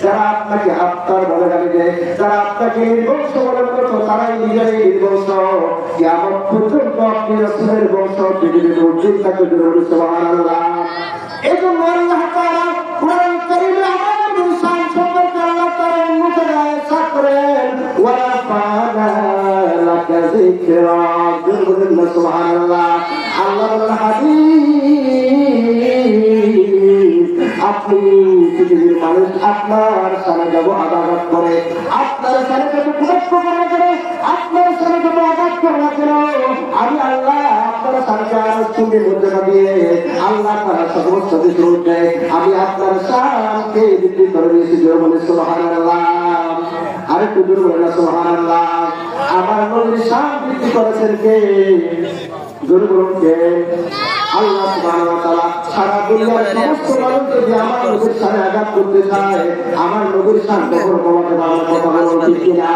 যারা আপনাকে আত্মার বলে জানিয়ে, যারা আপনাকে নির্বংশ বলে করত, তারাই নিজেরাই নির্বংশ। কিয়ামত পর্যন্ত আপনি রাসূলের বংশ পৃথিবীতে উজ্জ্বল থাকবে। সুবহানাল্লাহ। এজন্য আল্লাহ তাআলা কোরআন কারীমে আমাদের শান সম্পর্কে আল্লাহ তাআলা উন্নত আয়াত করেন, ওয়া রাফা'না লাকা যিকরা। সুবহানাল্লাহ। আল্লাহ হাবিব, আপনি পৃথিবীর মানুষ আপনার সামনে যাব আবাদত করে, আপনার সামনে যাব গুরুত্ব করে, আপনার সামনে যাব আবাদ করে না কেন, আমি আল্লাহ আপনার সামনে আর চুলের মধ্যে দিয়ে আল্লাহ তারা সমস্ত কিছু উঠে আমি আপনার শানকে বৃদ্ধি করে দিয়েছি। জোরে বলে সুবহানাল্লাহ। আরেকটু জোরে বলে না সুবহানাল্লাহ। আমার নবীর শান বৃদ্ধি করেছেন কে? জোরে বলুন কে? আল্লাহ সুবহানাহু ওয়া তাআলা। সারা দুনিয়ার সমস্ত মানুষ যদি আমার নবীর শানে আঘাত করতে চায়, আমার নবীর শান কখনো কমাতে পারবে না। কথা বলুন ঠিক কিনা?